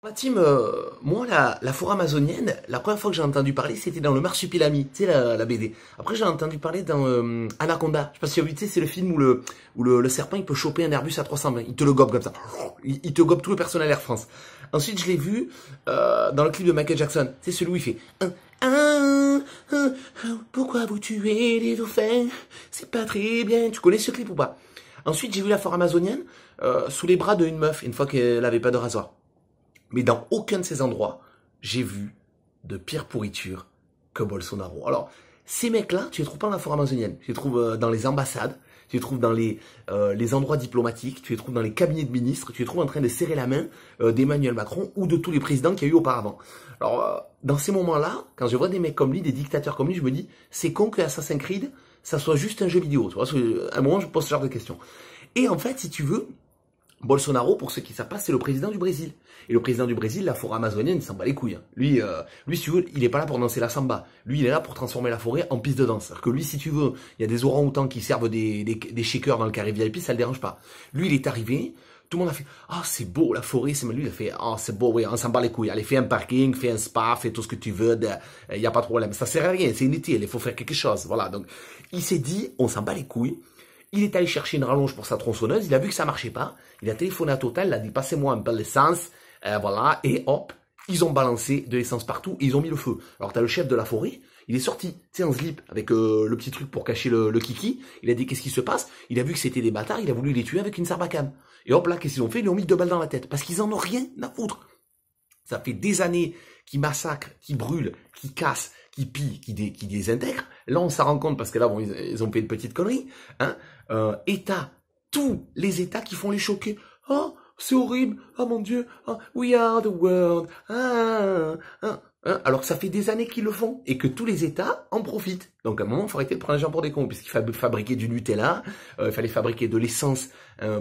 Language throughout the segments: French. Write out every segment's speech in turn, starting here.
La team, moi, la forêt amazonienne, la première fois que j'ai entendu parler, c'était dans le Marsupilami, tu sais, la BD. Après, j'ai entendu parler dans Anaconda. Je sais pas si tu as vu, tu sais, c'est le film où le serpent, il peut choper un Airbus à 320. Il te le gobe comme ça. Il te gobe tout le personnel Air France. Ensuite, je l'ai vu dans le clip de Michael Jackson. C'est celui où il fait un, pourquoi vous tuez les dauphins? C'est pas très bien. Tu connais ce clip ou pas? Ensuite, j'ai vu la forêt amazonienne sous les bras d'une meuf, une fois qu'elle avait pas de rasoir. Mais dans aucun de ces endroits, j'ai vu de pire pourriture que Bolsonaro. Alors, ces mecs-là, tu les trouves pas dans la forêt amazonienne. Tu les trouves dans les ambassades, tu les trouves dans les endroits diplomatiques, tu les trouves dans les cabinets de ministres, tu les trouves en train de serrer la main d'Emmanuel Macron ou de tous les présidents qu'il y a eu auparavant. Alors, dans ces moments-là, quand je vois des mecs comme lui, des dictateurs comme lui, je me dis, c'est con que Assassin's Creed, ça soit juste un jeu vidéo. Tu vois, à un moment, je pose ce genre de questions. Et en fait, si tu veux, Bolsonaro, pour ceux qui savent pas, c'est le président du Brésil. Et le président du Brésil, la forêt amazonienne, il s'en bat les couilles. Lui, si tu veux, il est pas là pour danser la samba. Lui, il est là pour transformer la forêt en piste de danse. C'est-à-dire que lui, si tu veux, il y a des orang-outans qui servent des shakers dans le carré VIP, ça le dérange pas. Lui, il est arrivé, tout le monde a fait « Ah, c'est beau, la forêt, c'est... » Lui, il a fait « Ah, c'est beau, oui, on s'en bat les couilles. Allez, fais un parking, fais un spa, fais tout ce que tu veux, il y a pas de problème. Ça sert à rien, c'est inutile, il faut faire quelque chose. » Voilà, donc, il s'est dit « On s'en bat les couilles. » Il est allé chercher une rallonge pour sa tronçonneuse, il a vu que ça marchait pas, il a téléphoné à Total, il a dit passez-moi un peu d'essence, voilà, et hop, ils ont balancé de l'essence partout, et ils ont mis le feu. Alors t'as le chef de la forêt, il est sorti, tu sais, en slip, avec le petit truc pour cacher le kiki, il a dit qu'est-ce qui se passe, il a vu que c'était des bâtards, il a voulu les tuer avec une sarbacane. Et hop là, qu'est-ce qu'ils ont fait? Ils lui ont mis 2 balles dans la tête, parce qu'ils en ont rien à foutre. Ça fait des années qu'ils massacrent, qu'ils brûlent, qu'ils cassent, qu'ils pillent, qu'ils désintègrent. Là, on s'en rend compte parce que là, bon, ils ont fait une petite connerie. Hein. États, tous les États qui font les choquer. Oh, c'est horrible. Oh mon Dieu. Oh, we are the world. Alors que ça fait des années qu'ils le font et que tous les États en profitent. Donc à un moment, il faut arrêter de prendre les gens pour des cons, puisqu'il fallait fabriquer du Nutella, il fallait fabriquer de l'essence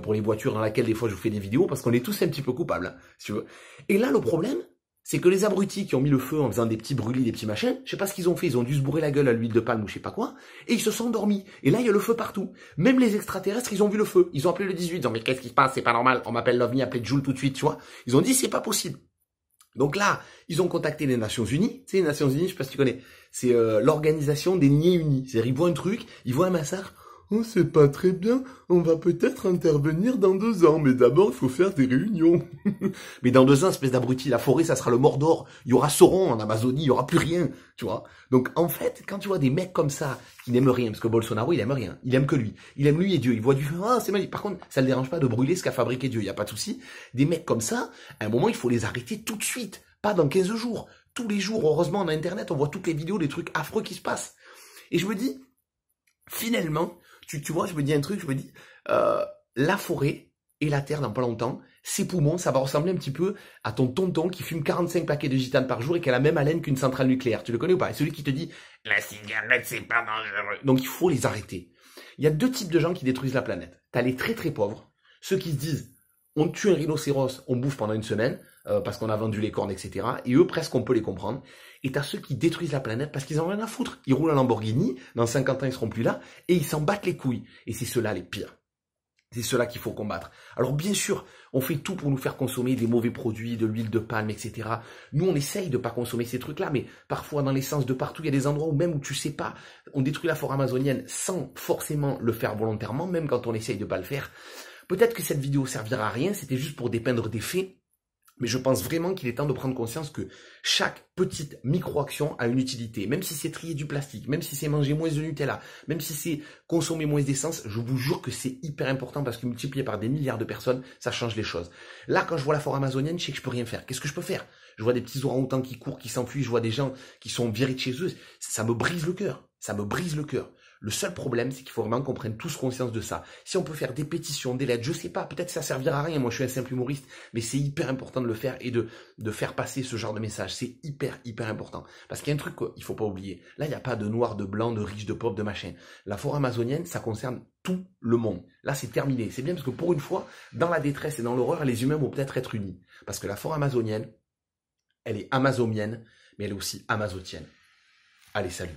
pour les voitures dans laquelle des fois je vous fais des vidéos, parce qu'on est tous un petit peu coupables, hein, si tu veux. Et là, le problème, c'est que les abrutis qui ont mis le feu en faisant des petits brûlis, des petits machins, je sais pas ce qu'ils ont fait, ils ont dû se bourrer la gueule à l'huile de palme ou je sais pas quoi, et ils se sont endormis. Et là, il y a le feu partout. Même les extraterrestres, ils ont vu le feu. Ils ont appelé le 18, ils ont dit, mais qu'est-ce qui se passe? C'est pas normal, on m'appelle l'OVNI, appelez Joule tout de suite, tu vois. Ils ont dit, c'est pas possible. Donc là, ils ont contacté les Nations Unies. Tu sais, les Nations Unies, je sais pas si tu connais, c'est l'organisation des niais unis. C'est-à-dire, ils voient un truc, ils voient un massacre. Oh, c'est pas très bien, on va peut-être intervenir dans 2 ans, mais d'abord, il faut faire des réunions. Mais dans 2 ans, espèce d'abruti, la forêt, ça sera le Mordor. Il y aura Sauron en Amazonie, il y aura plus rien, tu vois. Donc, en fait, quand tu vois des mecs comme ça, qui n'aiment rien, parce que Bolsonaro, il aime rien, il aime que lui. Il aime lui et Dieu, il voit du feu, ah, c'est mal. Par contre, ça le dérange pas de brûler ce qu'a fabriqué Dieu, il y a pas de souci. Des mecs comme ça, à un moment, il faut les arrêter tout de suite, pas dans 15 jours. Tous les jours, heureusement, on a Internet, on voit toutes les vidéos, des trucs affreux qui se passent. Et je me dis, finalement, tu vois, je me dis un truc, je me dis, la forêt et la terre dans pas longtemps, ses poumons, ça va ressembler un petit peu à ton tonton qui fume 45 paquets de gitane par jour et qui a la même haleine qu'une centrale nucléaire. Tu le connais ou pas? Et celui qui te dit, la cigarette, c'est pas dangereux. Donc il faut les arrêter. Il y a 2 types de gens qui détruisent la planète. T'as les très très pauvres, ceux qui se disent, on tue un rhinocéros, on bouffe pendant une semaine, parce qu'on a vendu les cornes, etc. Et eux, presque, on peut les comprendre. Et t'as ceux qui détruisent la planète parce qu'ils en ont rien à foutre. Ils roulent en Lamborghini, dans 50 ans, ils seront plus là, et ils s'en battent les couilles. Et c'est ceux-là les pires. C'est ceux-là qu'il faut combattre. Alors bien sûr, on fait tout pour nous faire consommer des mauvais produits, de l'huile de palme, etc. Nous, on essaye de pas consommer ces trucs-là, mais parfois dans l'essence de partout, il y a des endroits où même où tu sais pas, on détruit la forêt amazonienne sans forcément le faire volontairement, même quand on essaye de pas le faire. Peut-être que cette vidéo servira à rien, c'était juste pour dépeindre des faits. Mais je pense vraiment qu'il est temps de prendre conscience que chaque petite micro-action a une utilité. Même si c'est trier du plastique, même si c'est manger moins de Nutella, même si c'est consommer moins d'essence, je vous jure que c'est hyper important parce que multiplié par des milliards de personnes, ça change les choses. Là, quand je vois la forêt amazonienne, je sais que je peux rien faire. Qu'est-ce que je peux faire? Je vois des petits orang-outans qui courent, qui s'enfuient, je vois des gens qui sont virés de chez eux. Ça me brise le cœur. Ça me brise le cœur. Le seul problème, c'est qu'il faut vraiment qu'on prenne tous conscience de ça. Si on peut faire des pétitions, des lettres, je sais pas, peut-être que ça servira à rien, moi je suis un simple humoriste, mais c'est hyper important de le faire et de faire passer ce genre de message. C'est hyper, hyper important. Parce qu'il y a un truc qu'il faut pas oublier. Là, il n'y a pas de noir, de blanc, de riche, de pauvre, de machin. La forêt amazonienne, ça concerne tout le monde. Là, c'est terminé. C'est bien parce que pour une fois, dans la détresse et dans l'horreur, les humains vont peut-être être unis. Parce que la forêt amazonienne, elle est amazonienne, mais elle est aussi amazotienne. Allez, salut.